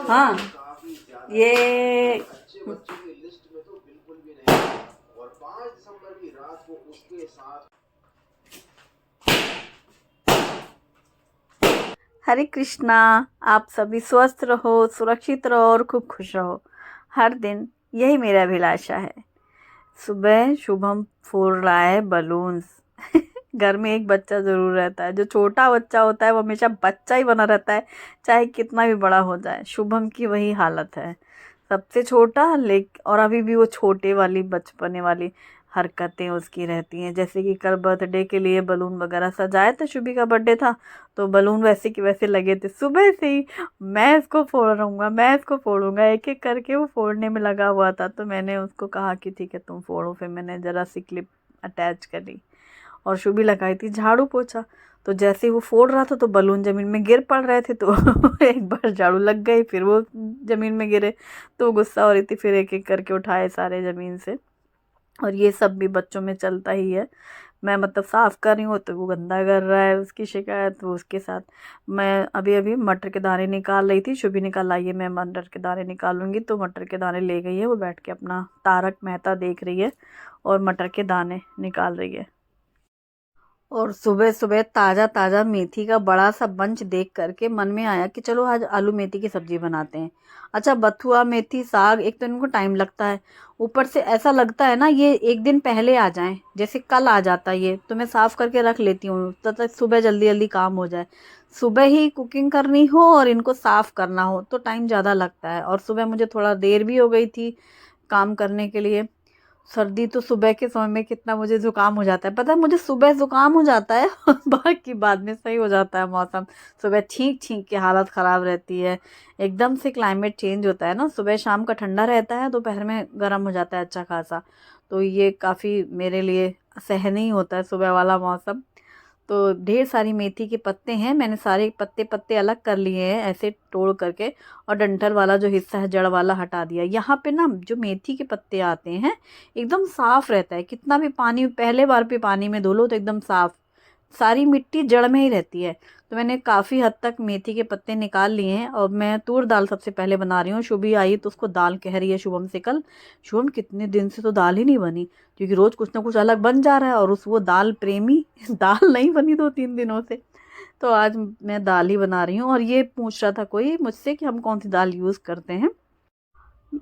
हाँ ये हरे कृष्णा। आप सभी स्वस्थ रहो, सुरक्षित रहो और खूब खुश रहो हर दिन, यही मेरा अभिलाषा है। सुबह शुभम फोड़ रहा है बलून्स। घर में एक बच्चा जरूर रहता है, जो छोटा बच्चा होता है वो हमेशा बच्चा ही बना रहता है, चाहे कितना भी बड़ा हो जाए। शुभम की वही हालत है, सबसे छोटा और अभी भी वो छोटे वाली बचपने वाली हरकतें उसकी रहती हैं। जैसे कि कल बर्थडे के लिए बलून वगैरह सजाए थे, शुभी का बर्थडे था, तो बलून वैसे के वैसे लगे थे। सुबह से ही मैं इसको फोड़ूंगा, मैं इसको फोड़ूंगा, एक एक करके वो फोड़ने में लगा हुआ था। तो मैंने उसको कहा कि ठीक है तुम फोड़ो, फिर मैंने ज़रा सी क्लिप अटैच करी और शुभी लगाई थी झाड़ू पोछा। तो जैसे ही वो फोड़ रहा था तो बलून ज़मीन में गिर पड़ रहे थे, तो एक बार झाड़ू लग गई, फिर वो ज़मीन में गिरे, तो गुस्सा हो रही थी, फिर एक एक करके उठाए सारे ज़मीन से। और ये सब भी बच्चों में चलता ही है। मैं मतलब साफ़ कर रही हूँ तो वो गंदा कर रहा है, उसकी शिकायत वो उसके साथ। मैं अभी अभी मटर के दाने निकाल रही थी, शुभी ने कहा लाइए मैं मटर के दाने निकालूंगी, तो मटर के दाने ले गई है। वो बैठ के अपना तारक मेहता देख रही है और मटर के दाने निकाल रही है। और सुबह सुबह ताज़ा ताज़ा मेथी का बड़ा सा बंच देख करके मन में आया कि चलो आज आलू मेथी की सब्जी बनाते हैं। अच्छा, बथुआ मेथी साग, एक तो इनको टाइम लगता है, ऊपर से ऐसा लगता है ना ये एक दिन पहले आ जाएं, जैसे कल आ जाता ये तो मैं साफ़ करके रख लेती हूँ तब तक सुबह जल्दी जल्दी काम हो जाए। सुबह ही कुकिंग करनी हो और इनको साफ़ करना हो तो टाइम ज़्यादा लगता है, और सुबह मुझे थोड़ा देर भी हो गई थी काम करने के लिए। सर्दी तो सुबह के समय में कितना मुझे ज़ुकाम हो जाता है, पता है मुझे सुबह ज़ुकाम हो जाता है और बाकी बाद में सही हो जाता है मौसम। सुबह छींक छींक के हालत ख़राब रहती है, एकदम से क्लाइमेट चेंज होता है ना, सुबह शाम का ठंडा रहता है, दोपहर में गर्म हो जाता है अच्छा खासा। तो ये काफ़ी मेरे लिए सहनीय होता है सुबह वाला मौसम। तो ढेर सारी मेथी के पत्ते हैं, मैंने सारे पत्ते पत्ते अलग कर लिए हैं ऐसे तोड़ करके, और डंठल वाला जो हिस्सा है जड़ वाला हटा दिया। यहाँ पे ना जो मेथी के पत्ते आते हैं एकदम साफ रहता है, कितना भी पानी पहले बार पे पानी में धो लो तो एकदम साफ, सारी मिट्टी जड़ में ही रहती है। तो मैंने काफ़ी हद तक मेथी के पत्ते निकाल लिए हैं और मैं तूर दाल सबसे पहले बना रही हूँ। शुभी आई तो उसको दाल कह रही है शुभम से कल, शुभम कितने दिन से तो दाल ही नहीं बनी, क्योंकि रोज़ कुछ ना कुछ अलग बन जा रहा है और उस वो दाल प्रेमी दाल नहीं बनी 2-3 दिनों से। तो आज मैं दाल ही बना रही हूँ। और ये पूछ रहा था कोई मुझसे कि हम कौन सी दाल यूज़ करते हैं।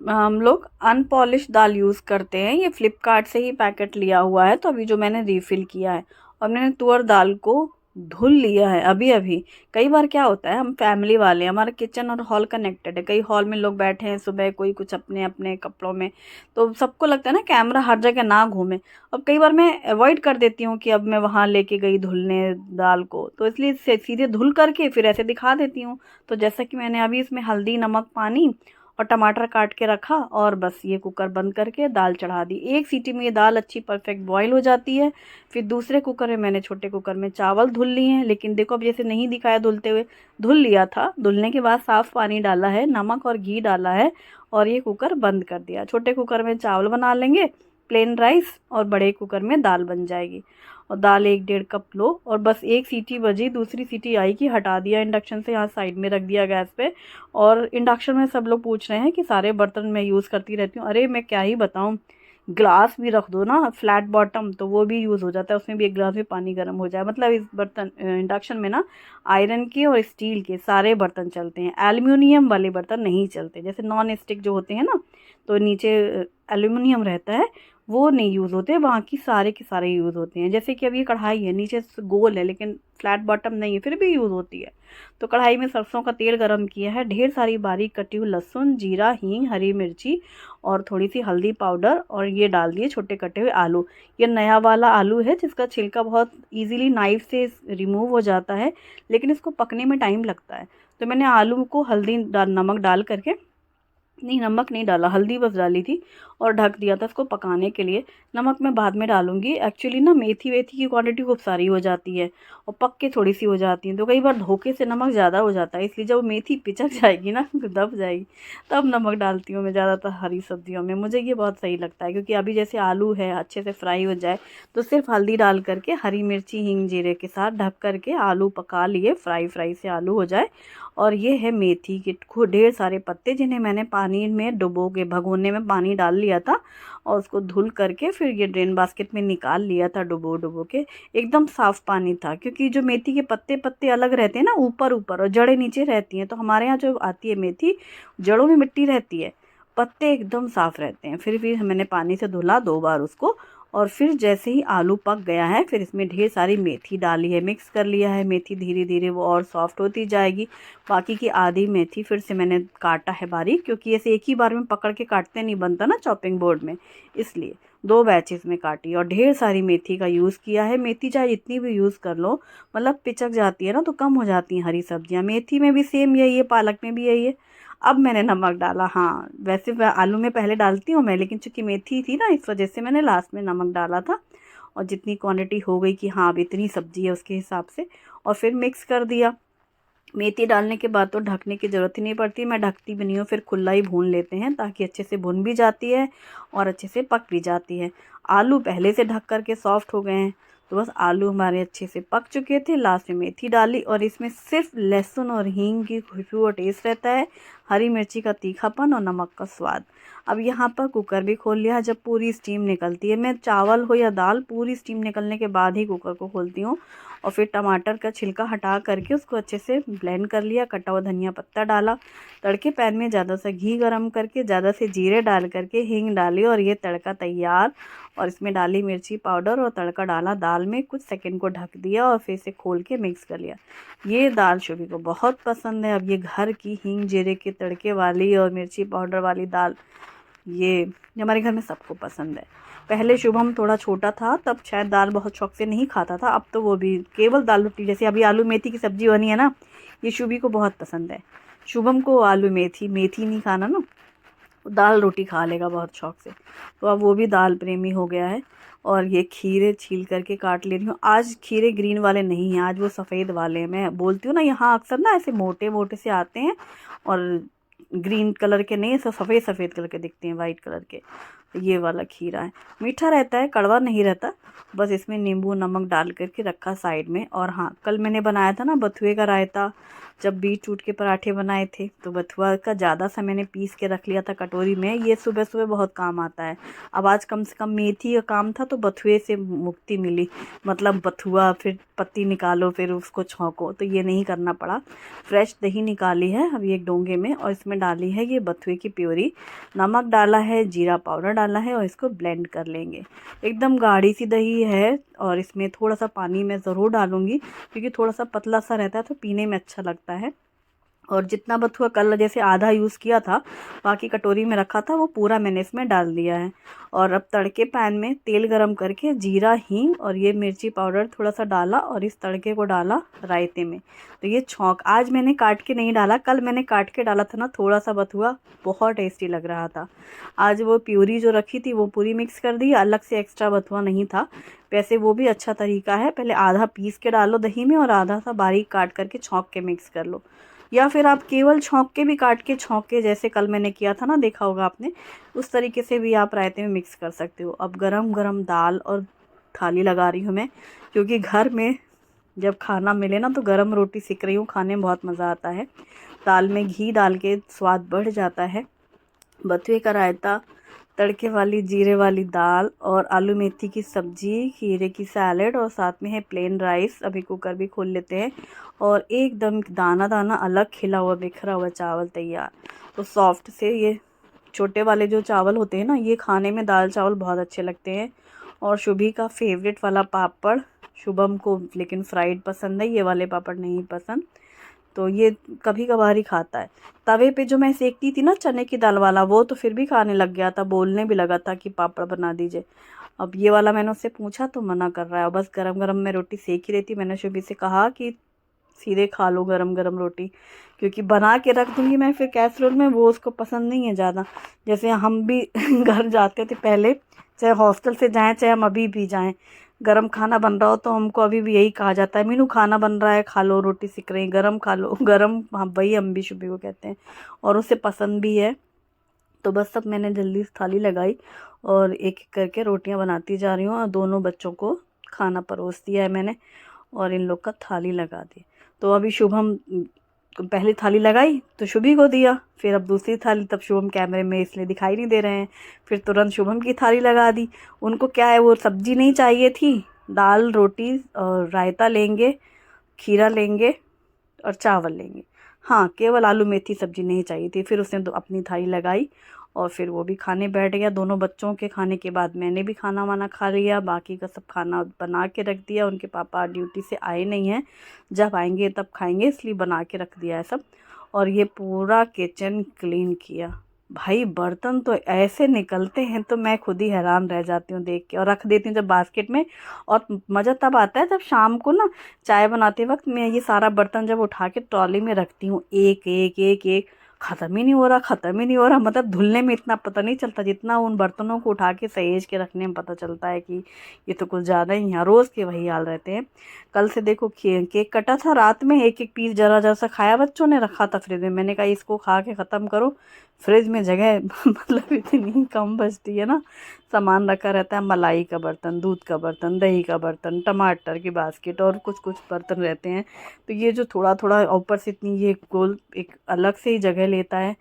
हम लोग अनपॉलिश दाल यूज़ करते हैं, ये फ्लिपकार्ट से ही पैकेट लिया हुआ है, तो अभी जो मैंने रीफ़िल किया है। और मैंने तुअर दाल को धुल लिया है अभी अभी। कई बार क्या होता है, हम फैमिली वाले हैं, हमारा किचन और हॉल कनेक्टेड है, कई हॉल में लोग बैठे हैं सुबह, कोई कुछ अपने अपने कपड़ों में, तो सबको लगता है ना कैमरा हर जगह ना घूमे। और कई बार मैं अवॉइड कर देती हूँ कि अब मैं वहाँ लेके गई धुलने दाल को, तो इसलिए सीधे धुल करके फिर ऐसे दिखा देती हूँ। तो जैसा कि मैंने अभी इसमें हल्दी नमक पानी और टमाटर काट के रखा, और बस ये कुकर बंद करके दाल चढ़ा दी। एक सीटी में ये दाल अच्छी परफेक्ट बॉईल हो जाती है। फिर दूसरे कुकर में मैंने छोटे कुकर में चावल धुल लिए हैं, लेकिन देखो अब जैसे नहीं दिखाया धुलते हुए, धुल लिया था, धुलने के बाद साफ़ पानी डाला है, नमक और घी डाला है, और ये कुकर बंद कर दिया। छोटे कुकर में चावल बना लेंगे प्लेन राइस, और बड़े कुकर में दाल बन जाएगी। और दाल 1-1.5 कप लो, और बस एक सीटी बजी, दूसरी सीटी आई कि हटा दिया इंडक्शन से, यहाँ साइड में रख दिया गैस पे। और इंडक्शन में सब लोग पूछ रहे हैं कि सारे बर्तन मैं यूज़ करती रहती हूँ, अरे मैं क्या ही बताऊँ, ग्लास भी रख दो ना फ्लैट बॉटम तो वो भी यूज़ हो जाता है, उसमें भी एक गिलास में पानी गर्म हो जाए। मतलब इस बर्तन इंडक्शन में ना आयरन के और स्टील के सारे बर्तन चलते हैं, एल्युमिनियम वाले बर्तन नहीं चलते। जैसे नॉन स्टिक जो होते हैं ना, तो नीचे एल्युमिनियम रहता है, वो नहीं यूज़ होते, बाकी सारे के सारे यूज़ होते हैं। जैसे कि अब ये कढ़ाई है, नीचे गोल है लेकिन फ्लैट बॉटम नहीं है, फिर भी यूज़ होती है। तो कढ़ाई में सरसों का तेल गरम किया है, ढेर सारी बारीक कटी हुई लहसुन, जीरा, हींग, हरी मिर्ची और थोड़ी सी हल्दी पाउडर, और ये डाल दिए छोटे कटे हुए आलू। ये नया वाला आलू है जिसका छिलका बहुत इजीली नाइफ से रिमूव हो जाता है, लेकिन इसको पकने में टाइम लगता है। तो मैंने आलू को नमक डाल करके, नहीं नमक नहीं डाला, हल्दी बस डाली थी, और ढक दिया था इसको पकाने के लिए। नमक मैं बाद में डालूंगी, एक्चुअली ना मेथी वेथी की क्वांटिटी खूब सारी हो जाती है और पक के थोड़ी सी हो जाती है, तो कई बार धोखे से नमक ज़्यादा हो जाता है, इसलिए जब मेथी पिचक जाएगी ना दब जाएगी, तब नमक डालती हूँ मैं ज़्यादातर हरी सब्जियों में। मुझे ये बहुत सही लगता है, क्योंकि अभी जैसे आलू है अच्छे से फ्राई हो जाए तो सिर्फ हल्दी डाल करके, हरी मिर्ची हींग जीरे के साथ ढक करके आलू पका लिए, फ्राई फ्राई से आलू हो जाए, और ये है मेथी के ढेर सारे पत्ते, जिन्हें मैंने पानी में डुबो के, भगोने में पानी डाल लिया था और उसको धुल करके फिर ये ड्रेन बास्केट में निकाल लिया था डुबो डुबो के। एकदम साफ़ पानी था, क्योंकि जो मेथी के पत्ते पत्ते अलग रहते हैं ना, ऊपर ऊपर, और जड़ें नीचे रहती हैं। तो हमारे यहाँ जो आती है मेथी, जड़ों में मिट्टी रहती है, पत्ते एकदम साफ़ रहते हैं। फिर भी मैंने पानी से धुला 2 बार उसको। और फिर जैसे ही आलू पक गया है, फिर इसमें ढेर सारी मेथी डाली है, मिक्स कर लिया है। मेथी धीरे धीरे वो और सॉफ्ट होती जाएगी। बाकी की आधी मेथी फिर से मैंने काटा है बारीक, क्योंकि ऐसे एक ही बार में पकड़ के काटते नहीं बनता ना चॉपिंग बोर्ड में, इसलिए 2 बैचेस में काटी। और ढेर सारी मेथी का यूज़ किया है। मेथी चाहे जितनी भी यूज़ कर लो, मतलब पिचक जाती है ना, तो कम हो जाती हैं हरी सब्जियाँ। मेथी में भी सेम यही है, पालक में भी यही है। अब मैंने नमक डाला। हाँ, वैसे आलू में पहले डालती हूँ मैं, लेकिन चूंकि मेथी थी ना, इस वजह से मैंने लास्ट में नमक डाला था। और जितनी क्वांटिटी हो गई कि हाँ अब इतनी सब्जी है, उसके हिसाब से, और फिर मिक्स कर दिया। मेथी डालने के बाद तो ढकने की ज़रूरत ही नहीं पड़ती, मैं ढकती भी नहीं हूँ, फिर खुला ही भून लेते हैं, ताकि अच्छे से भुन भी जाती है और अच्छे से पक भी जाती है। आलू पहले से ढक कर के सॉफ्ट हो गए हैं, तो बस आलू हमारे अच्छे से पक चुके थे। लास्ट में मेथी डाली, और इसमें सिर्फ लहसुन और हींग की खुशबू और टेस्ट रहता है, हरी मिर्ची का तीखापन और नमक का स्वाद। अब यहाँ पर कुकर भी खोल लिया। जब पूरी स्टीम निकलती है, मैं चावल हो या दाल, पूरी स्टीम निकलने के बाद ही कुकर को खोलती हूँ। और फिर टमाटर का छिलका हटा करके उसको अच्छे से ब्लेंड कर लिया, कटा हुआ धनिया पत्ता डाला। तड़के पैन में ज़्यादा सा घी गरम करके, ज़्यादा से जीरे डाल करके हींग डाली, और ये तड़का तैयार। और इसमें डाली मिर्ची पाउडर और तड़का डाला दाल में, कुछ सेकंड को ढक दिया और फिर से खोल के मिक्स कर लिया। ये दाल शुभी को बहुत पसंद है। अब ये घर की हींग जीरे के तड़के वाली और मिर्ची पाउडर वाली दाल, ये हमारे घर में सबको पसंद है। पहले शुभम थोड़ा छोटा था, तब शायद दाल बहुत शौक से नहीं खाता था। अब तो वो भी केवल दाल रोटी, जैसे अभी आलू मेथी की सब्जी बनी है ना, ये शुभी को बहुत पसंद है। शुभम को आलू मेथी मेथी नहीं खाना ना, दाल रोटी खा लेगा बहुत शौक से। तो अब वो भी दाल प्रेमी हो गया है। और ये खीरे छील करके काट ले रही हूँ। आज खीरे ग्रीन वाले नहीं हैं, आज वो सफ़ेद वाले हैं। मैं बोलती हूँ ना, यहाँ अक्सर ना ऐसे मोटे मोटे से आते हैं, और ग्रीन कलर के नहीं, ऐसे सफ़ेद सफ़ेद कलर के दिखते हैं, वाइट कलर के। ये वाला खीरा है, मीठा रहता है, कड़वा नहीं रहता। बस इसमें नींबू नमक डाल करके रखा साइड में। और हाँ, कल मैंने बनाया था ना बथुए का रायता, जब बीट रूट के पराठे बनाए थे, तो बथुआ का ज़्यादा सा मैंने पीस के रख लिया था कटोरी में। ये सुबह सुबह बहुत काम आता है। अब आज कम से कम मेथी का काम था, तो बथुए से मुक्ति मिली। मतलब बथुआ, फिर पत्ती निकालो, फिर उसको छौंको, तो ये नहीं करना पड़ा। फ्रेश दही निकाली है अभी एक डोंगे में, और इसमें डाली है ये बथुए की प्योरी। नमक डाला है, जीरा पाउडर डाला है, और इसको ब्लेंड कर लेंगे। एकदम गाढ़ी सी दही है, और इसमें थोड़ा सा पानी मैं ज़रूर डालूँगी, क्योंकि थोड़ा सा पतला सा रहता है तो पीने में अच्छा लगता है। और जितना बथुआ कल जैसे आधा यूज़ किया था, बाकी कटोरी में रखा था, वो पूरा मैंने इसमें डाल दिया है। और अब तड़के पैन में तेल गरम करके जीरा हींग और ये मिर्ची पाउडर थोड़ा सा डाला, और इस तड़के को डाला रायते में। तो ये छौंक आज मैंने काट के नहीं डाला, कल मैंने काट के डाला था ना थोड़ा सा बथुआ, बहुत टेस्टी लग रहा था। आज वो प्यूरी जो रखी थी वो पूरी मिक्स कर दी, अलग से एक्स्ट्रा बथुआ नहीं था। वैसे वो भी अच्छा तरीका है, पहले आधा पीस के डालो दही में, और आधा सा बारीक काट करके छौंक के मिक्स कर लो। या फिर आप केवल छौंक के भी, काट के छौंक के, जैसे कल मैंने किया था ना, देखा होगा आपने, उस तरीके से भी आप रायते में मिक्स कर सकते हो। अब गरम गरम दाल और थाली लगा रही हूँ मैं, क्योंकि घर में जब खाना मिले ना, तो गरम रोटी सेक रही हूँ, खाने में बहुत मज़ा आता है। दाल में घी डाल के स्वाद बढ़ जाता है। बथुए का रायता, तड़के वाली जीरे वाली दाल, और आलू मेथी की सब्जी, खीरे की सैलेड, और साथ में है प्लेन राइस। अभी कुकर भी खोल लेते हैं, और एकदम दाना दाना अलग खिला हुआ बिखरा हुआ चावल तैयार। तो सॉफ्ट से, ये छोटे वाले जो चावल होते हैं ना, ये खाने में दाल चावल बहुत अच्छे लगते हैं। और शुभी का फेवरेट वाला पापड़, शुभम को लेकिन फ्राइड पसंद है, ये वाले पापड़ नहीं पसंद, तो ये कभी कभार ही खाता है। तवे पे जो मैं सेकती थी ना चने की दाल वाला, वो तो फिर भी खाने लग गया था, बोलने भी लगा था कि पापड़ बना दीजिए। अब ये वाला मैंने उससे पूछा तो मना कर रहा है। बस गरम गरम मैं रोटी सेक ही रही थी, मैंने शुभी से कहा कि सीधे खा लो गरम गरम रोटी, क्योंकि बना के रख दूँगी मैं फिर कैसरोल में, वो उसको पसंद नहीं है ज़्यादा। जैसे हम भी घर जाते थे पहले, चाहे हॉस्टल से जाएँ चाहे हम अभी भी जाएँ, गरम खाना बन रहा हो तो हमको अभी भी यही कहा जाता है, मीनू खाना बन रहा है, खा लो, रोटी सिक रही, गरम खा लो, गरम। हाँ, वही हम भी शुभी को कहते हैं, और उसे पसंद भी है। तो बस सब मैंने जल्दी से थाली लगाई, और एक एक करके रोटियां बनाती जा रही हूँ, और दोनों बच्चों को खाना परोस दिया है मैंने, और इन लोग का थाली लगा दी। तो अभी शुभम पहली थाली लगाई तो शुभी को दिया, फिर अब दूसरी थाली, तब शुभम कैमरे में इसलिए दिखाई नहीं दे रहे हैं, फिर तुरंत शुभम की थाली लगा दी। उनको क्या है, वो सब्जी नहीं चाहिए थी, दाल रोटी और रायता लेंगे, खीरा लेंगे और चावल लेंगे। हाँ, केवल आलू मेथी सब्जी नहीं चाहिए थी। फिर उसने तो अपनी थाली लगाई और फिर वो भी खाने बैठ गया। दोनों बच्चों के खाने के बाद मैंने भी खाना वाना खा लिया, बाकी का सब खाना बना के रख दिया। उनके पापा ड्यूटी से आए नहीं हैं, जब आएंगे तब खाएंगे, इसलिए बना के रख दिया है सब। और ये पूरा किचन क्लीन किया। भाई बर्तन तो ऐसे निकलते हैं, तो मैं खुद ही हैरान रह जाती हूँ देख के, और रख देती हूँ जब बास्केट में। और मज़ा तब आता है जब शाम को ना चाय बनाते वक्त मैं ये सारा बर्तन जब उठा के ट्रॉली में रखती हूँ, एक एक एक एक, ख़त्म ही नहीं हो रहा, ख़त्म ही नहीं हो रहा। मतलब धुलने में इतना पता नहीं चलता जितना उन बर्तनों को उठा के सहेज के रखने में पता चलता है कि ये तो कुछ ज़्यादा ही, यहाँ रोज़ के वही हाल रहते हैं। कल से देखो केक कटा था, रात में एक एक पीस जरा जरा सा खाया बच्चों ने, रखा था फ्रिज में। मैंने कहा इसको खा के ख़त्म करो, फ्रिज में जगह मतलब इतनी कम बचती है ना। सामान रखा रहता है, मलाई का बर्तन, दूध का बर्तन, दही का बर्तन, टमाटर की बास्केट और कुछ कुछ बर्तन रहते हैं। तो ये जो थोड़ा थोड़ा ऊपर से इतनी ये गोल एक अलग से ही जगह लेता है।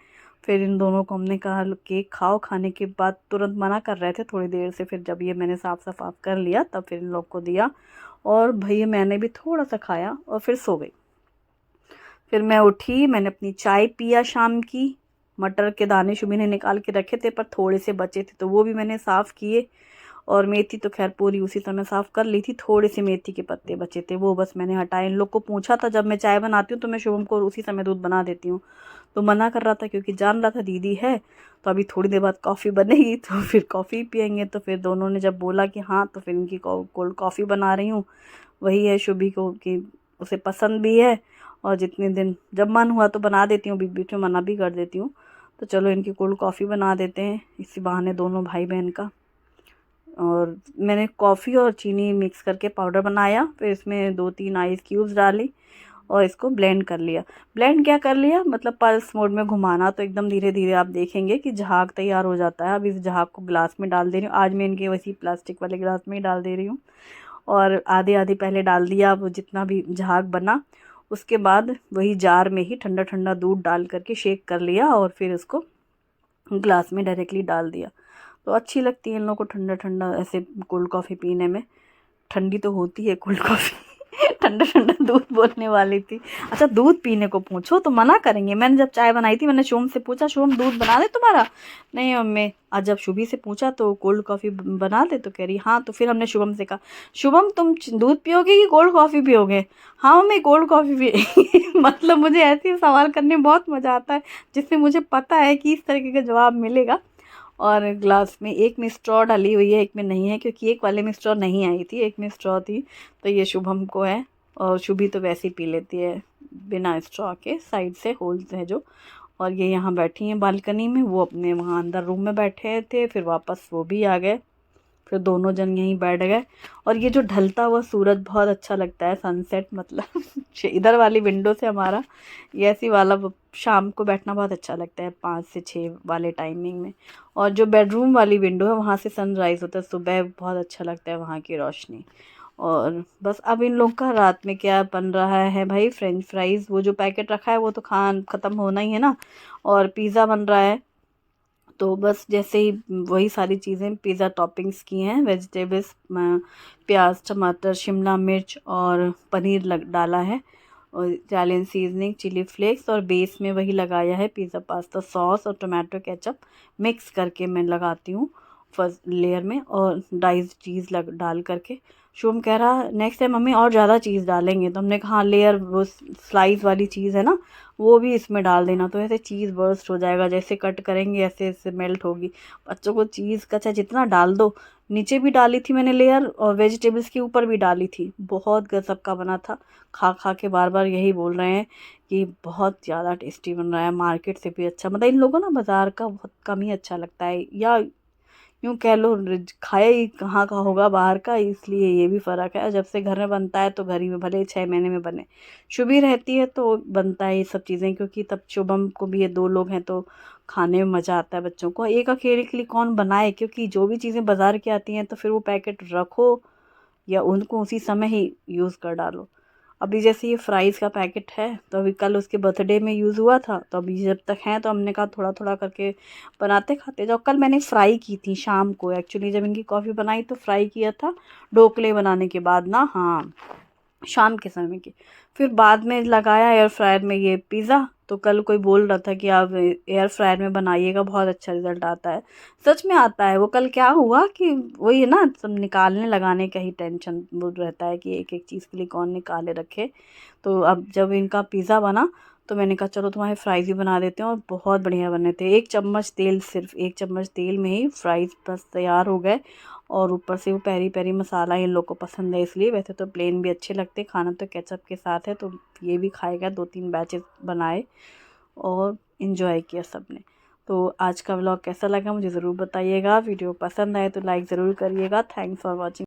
फिर इन दोनों को हमने कहा केक खाओ, खाने के बाद तुरंत मना कर रहे थे थोड़ी देर से, फिर जब ये मैंने साफ़ सफाई कर लिया तब फिर इन लोग को दिया। और भैया मैंने भी थोड़ा सा खाया और फिर सो गई। फिर मैं उठी, मैंने अपनी चाय पिया शाम की। मटर के दाने शुभी ने निकाल के रखे थे पर थोड़े से बचे थे, तो वो भी मैंने साफ़ किए। और मेथी तो खैर पूरी उसी समय साफ़ कर ली थी, थोड़े से मेथी के पत्ते बचे थे वो बस मैंने हटाए। इन लोग को पूछा था, जब मैं चाय बनाती हूँ तो मैं शुभम को उसी समय दूध बना देती हूँ, तो मना कर रहा था क्योंकि जान रहा था दीदी है तो अभी थोड़ी देर बाद कॉफ़ी बनेगी तो फिर कॉफ़ी पियेंगे। तो फिर दोनों ने जब बोला कि हाँ, तो फिर इनकी कोल्ड कॉफ़ी बना रही हूँ। वही है शुभी को कि उसे पसंद भी है, और जितने दिन जब मन हुआ तो बना देती हूँ, बीच बीच में मना भी कर देती हूँ। तो चलो इनकी कोल्ड कॉफ़ी बना देते हैं, इसी बहाने दोनों भाई बहन का। और मैंने कॉफ़ी और चीनी मिक्स करके पाउडर बनाया, फिर इसमें 2-3 आइस क्यूब्स डाली और इसको ब्लेंड कर लिया। ब्लेंड क्या कर लिया, मतलब पल्स मोड में घुमाना, तो एकदम धीरे धीरे आप देखेंगे कि झाग तैयार हो जाता है। अब इस झाग को ग्लास में डाल दे रही हूँ, आज मैं इनके वैसी प्लास्टिक वाले ग्लास में ही डाल दे रही हूँ। और आधे आधे पहले डाल दिया, वो जितना भी झाग बना, उसके बाद वही जार में ही ठंडा ठंडा दूध डाल करके शेक कर लिया और फिर उसको ग्लास में डायरेक्टली डाल दिया। तो अच्छी लगती है इन लोगों को ठंडा ठंडा ऐसे कोल्ड कॉफ़ी पीने में। ठंडी तो होती है कोल्ड कॉफ़ी ठंडा ठंडा दूध बोलने वाली थी। अच्छा, दूध पीने को पूछो तो मना करेंगे। मैंने जब चाय बनाई थी मैंने शुभम से पूछा, शुभम दूध बना दे तुम्हारा? नहीं मम्मी। आज जब शुभी से पूछा तो कोल्ड कॉफ़ी बना दे, तो कह रही हाँ। तो फिर हमने शुभम से कहा, शुभम तुम दूध पियोगे कि कोल्ड कॉफ़ी पियोगे? हाँ मम्मी कोल्ड कॉफ़ी पी मतलब मुझे ऐसे सवाल करने में बहुत मज़ा आता है जिससे मुझे पता है कि इस तरीके का जवाब मिलेगा। और ग्लास में एक में स्ट्रॉ डाली हुई है, एक में नहीं है, क्योंकि एक वाले में स्ट्रॉ नहीं आई थी, एक में स्ट्रॉ थी। तो ये शुभम को है, और शुभी तो वैसे ही पी लेती है बिना स्ट्रॉ के, साइड से होल्स है जो। और ये यहाँ बैठी हैं बालकनी में, वो अपने वहाँ अंदर रूम में बैठे थे, फिर वापस वो भी आ गए, फिर दोनों जन यहीं बैठ गए। और ये जो ढलता हुआ सूरज बहुत अच्छा लगता है, सनसेट मतलब इधर वाली विंडो से हमारा ये ऐसी वाला शाम को बैठना बहुत अच्छा लगता है 5 से 6 वाले टाइमिंग में। और जो बेडरूम वाली विंडो है वहाँ से सनराइज़ होता है सुबह, बहुत अच्छा लगता है वहाँ की रोशनी। और बस अब इन लोग का रात में क्या बन रहा है भाई, फ्रेंच फ्राइज़, वो जो पैकेट रखा है वो तो ख़त्म होना ही है ना। और पिज़्ज़ा बन रहा है, तो बस जैसे ही वही सारी चीज़ें पिज़्ज़ा टॉपिंग्स की हैं, वेजिटेबल्स, प्याज, टमाटर, शिमला मिर्च और पनीर डाला है, और इटालियन सीजनिंग, चिली फ्लेक्स, और बेस में वही लगाया है पिज़्ज़ा पास्ता सॉस और टोमेटो केचप मिक्स करके मैं लगाती हूँ फर्स्ट लेयर में, और डाइस चीज़ डाल करके। शुभम कह रहा नेक्स्ट टाइम मम्मी और ज़्यादा चीज़ डालेंगे, तो हमने कहा हाँ, लेयर वो स्लाइस वाली चीज़ है ना, वो भी इसमें डाल देना, तो ऐसे चीज़ बर्स्ट हो जाएगा, जैसे कट करेंगे ऐसे ऐसे मेल्ट होगी। बच्चों को चीज़ का चाहे जितना डाल दो। नीचे भी डाली थी मैंने लेयर, और वेजिटेबल्स के ऊपर भी डाली थी, बहुत गजब का बना था। खा खा के बार बार यही बोल रहे हैं कि बहुत ज़्यादा टेस्टी बन रहा है, मार्केट से भी अच्छा। मतलब इन लोगों ना बाज़ार का बहुत कम ही अच्छा लगता है, या यूँ कह लो खाया ही कहाँ का होगा बाहर का, इसलिए ये भी फ़र्क है। जब से घर में बनता है तो घर ही में, भले ही 6 महीने में बने, शुभी रहती है तो बनता है ये सब चीज़ें, क्योंकि तब शुभम को भी ये 2 लोग हैं तो खाने में मज़ा आता है बच्चों को। एक अकेले के लिए कौन बनाए, क्योंकि जो भी चीज़ें बाज़ार की आती हैं तो फिर वो पैकेट रखो या उनको उसी समय ही यूज़ कर डालो। अभी जैसे ये फ्राइज़ का पैकेट है तो अभी कल उसके बर्थडे में यूज़ हुआ था, तो अभी जब तक हैं तो हमने कहा थोड़ा थोड़ा करके बनाते खाते जाओ। कल मैंने फ्राई की थी शाम को, एक्चुअली जब इनकी कॉफ़ी बनाई तो फ्राई किया था ढोकले बनाने के बाद ना, हाँ शाम के समय की। फिर बाद में लगाया एयर फ्रायर में ये पिज़्ज़ा, तो कल कोई बोल रहा था कि आप एयर फ्रायर में बनाइएगा बहुत अच्छा रिज़ल्ट आता है। सच में आता है। वो कल क्या हुआ कि वही है ना, सब निकालने लगाने का ही टेंशन वो रहता है कि एक एक चीज़ के लिए कौन निकाले रखे। तो अब जब इनका पिज़्ज़ा बना तो मैंने कहा चलो तुम्हारे फ्राइज़ ही बना देते हैं, और बहुत बढ़िया बने थे। 1 चम्मच तेल, सिर्फ 1 चम्मच तेल में ही फ्राइज़ बस तैयार हो गए। और ऊपर से वो पेरी पेरी मसाला इन लोग को पसंद है इसलिए, वैसे तो प्लेन भी अच्छे लगते खाना तो केचप के साथ है, तो ये भी खाएगा। 2-3 बैचेस बनाए और इन्जॉय किया सबने। तो आज का व्लॉग कैसा लगा मुझे ज़रूर बताइएगा। वीडियो पसंद आए तो लाइक ज़रूर करिएगा। Thanks for watching.